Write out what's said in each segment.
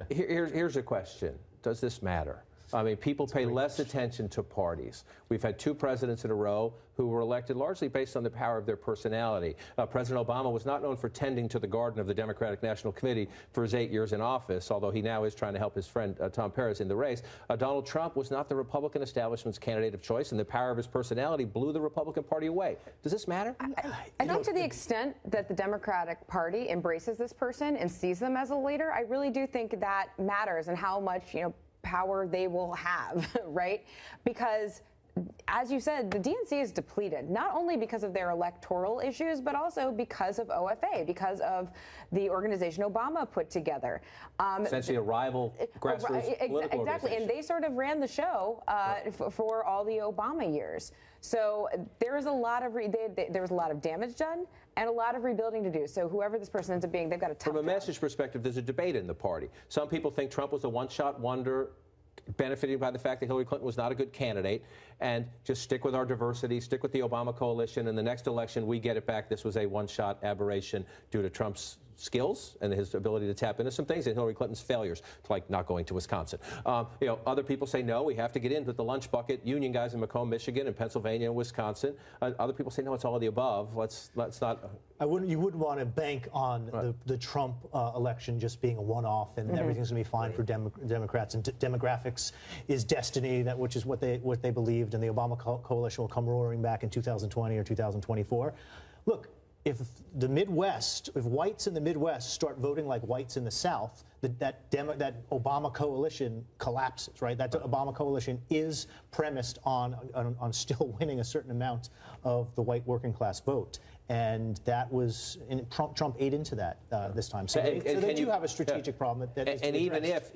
Here's a question. Does this matter? I mean, people pay less attention to parties. We've had 2 presidents in a row who were elected largely based on the power of their personality. President Obama was not known for tending to the garden of the Democratic National Committee for his 8 years in office, although he now is trying to help his friend Tom Perez in the race. Donald Trump was not the Republican establishment's candidate of choice, and the power of his personality blew the Republican Party away. Does this matter? I think to the extent that the Democratic Party embraces this person and sees them as a leader, I really do think that matters, and how much, power they will have, right? Because, as you said, the DNC is depleted, not only because of their electoral issues, but also because of OFA, because of the organization Obama put together. Essentially a rival grassroots political exactly, and they sort of ran the show for all the Obama years. So there was a lot of damage done and a lot of rebuilding to do. So whoever this person ends up being, they've got a tough From a job. message perspective, there's a debate in the party. Some people think Trump was a one-shot wonder, benefiting by the fact that Hillary Clinton was not a good candidate, and just stick with our diversity, stick with the Obama coalition. In the next election, we get it back. This was a one-shot aberration due to Trump's skills and his ability to tap into some things, and Hillary Clinton's failures, like not going to Wisconsin. Other people say, no, we have to get in with the lunch bucket, union guys in Macomb, Michigan, and Pennsylvania and Wisconsin. Other people say, no, it's all of the above. Let's not. You wouldn't want to bank on the Trump election just being a one-off and everything's going to be fine for Democrats. And demographics is destiny, which is what they believed, and the Obama coalition will come roaring back in 2020 or 2024. Look, if whites in the Midwest start voting like whites in the South, that Obama coalition collapses, right? That Obama coalition is premised on still winning a certain amount of the white working class vote. And that was, Trump ate into that this time. So they do have a strategic problem that is. And even if,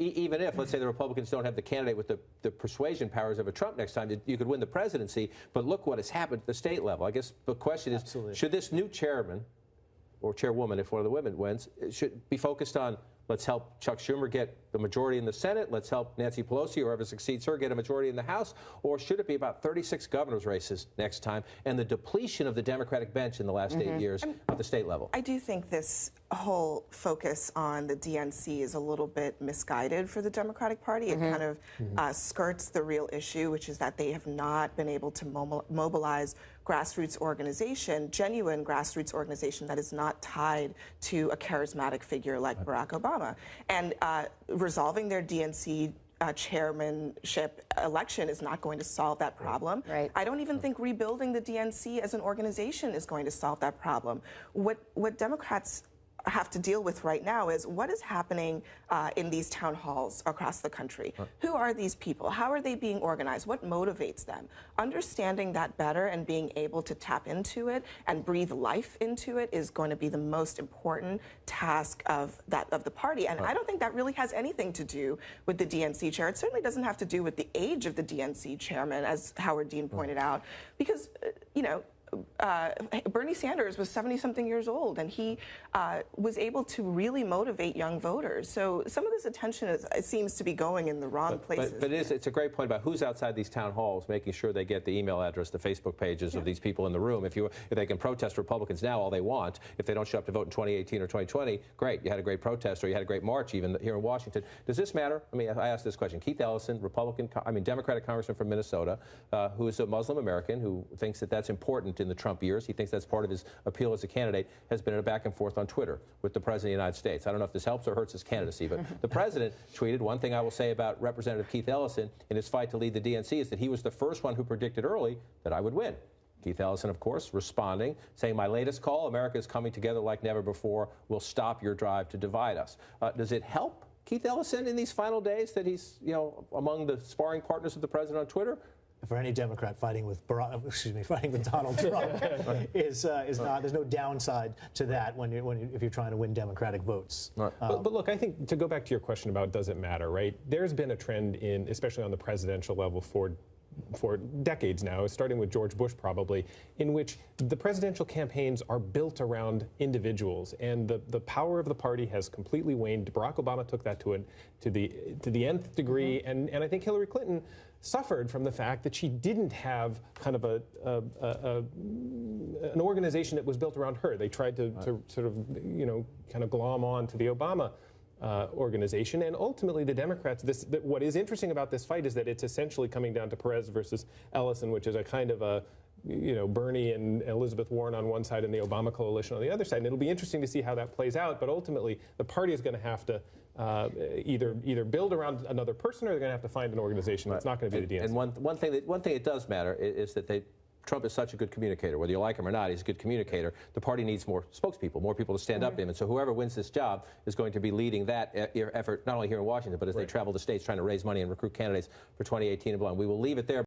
let's say, the Republicans don't have the candidate with the persuasion powers of a Trump next time, you could win the presidency. But look what has happened at the state level. I guess the question is, should this new chairman or chairwoman, if one of the women wins, should be focused on, let's help Chuck Schumer get the majority in the Senate, let's help Nancy Pelosi, or whoever succeeds her, get a majority in the House, or should it be about 36 governor's races next time and the depletion of the Democratic bench in the last 8 years at the state level? I do think this whole focus on the DNC is a little bit misguided for the Democratic Party. It kind of skirts the real issue, which is that they have not been able to mobilize grassroots organization, genuine grassroots organization that is not tied to a charismatic figure like Barack Obama. And resolving their DNC chairmanship election is not going to solve that problem. Right. I don't even think rebuilding the DNC as an organization is going to solve that problem. What Democrats have to deal with right now is what is happening in these town halls across the country. Who are these people? How are they being organized? What motivates them? Understanding that better and being able to tap into it and breathe life into it is going to be the most important task of the party. And I don't think that really has anything to do with the DNC chair. It certainly doesn't have to do with the age of the DNC chairman, as Howard Dean pointed out, because, Bernie Sanders was 70-something years old, and he was able to really motivate young voters. So some of this attention it seems to be going in the wrong places. But it's a great point about who's outside these town halls, making sure they get the email address, the Facebook pages of these people in the room. If they can protest Republicans now all they want, if they don't show up to vote in 2018 or 2020, great, you had a great protest, or you had a great march even here in Washington. Does this matter? I mean, I asked this question. Keith Ellison, Democratic congressman from Minnesota, who is a Muslim American, who thinks that that's important in the Trump years. He thinks that's part of his appeal as a candidate, has been in a back and forth on Twitter with the President of the United States. I don't know if this helps or hurts his candidacy, but the President tweeted, one thing I will say about Representative Keith Ellison in his fight to lead the DNC is that he was the first one who predicted early that I would win. Keith Ellison, of course, responding, saying, my latest call, America is coming together like never before. We'll stop your drive to divide us. Does it help Keith Ellison in these final days that he's, among the sparring partners of the President on Twitter? For any Democrat fighting with Donald Trump is not. There's no downside to that if you're trying to win Democratic votes. Right. But look, I think to go back to your question about does it matter, right? There's been a trend especially on the presidential level for decades now, starting with George Bush probably, in which the presidential campaigns are built around individuals, and the power of the party has completely waned. Barack Obama took that to the nth degree, and I think Hillary Clinton suffered from the fact that she didn't have kind of an organization that was built around her. They tried to sort of kind of glom on to the Obama organization. And ultimately, the Democrats, what is interesting about this fight is that it's essentially coming down to Perez versus Ellison, which is a kind of a, Bernie and Elizabeth Warren on one side and the Obama coalition on the other side. And it'll be interesting to see how that plays out. But ultimately, the party is going to have to either build around another person, or they're going to have to find an organization. It's not going to be the DNC. And one thing that does matter is that Trump is such a good communicator. Whether you like him or not, he's a good communicator. The party needs more spokespeople, more people to stand up to him. And so whoever wins this job is going to be leading that effort, not only here in Washington, but as they travel the states trying to raise money and recruit candidates for 2018 and beyond. We will leave it there.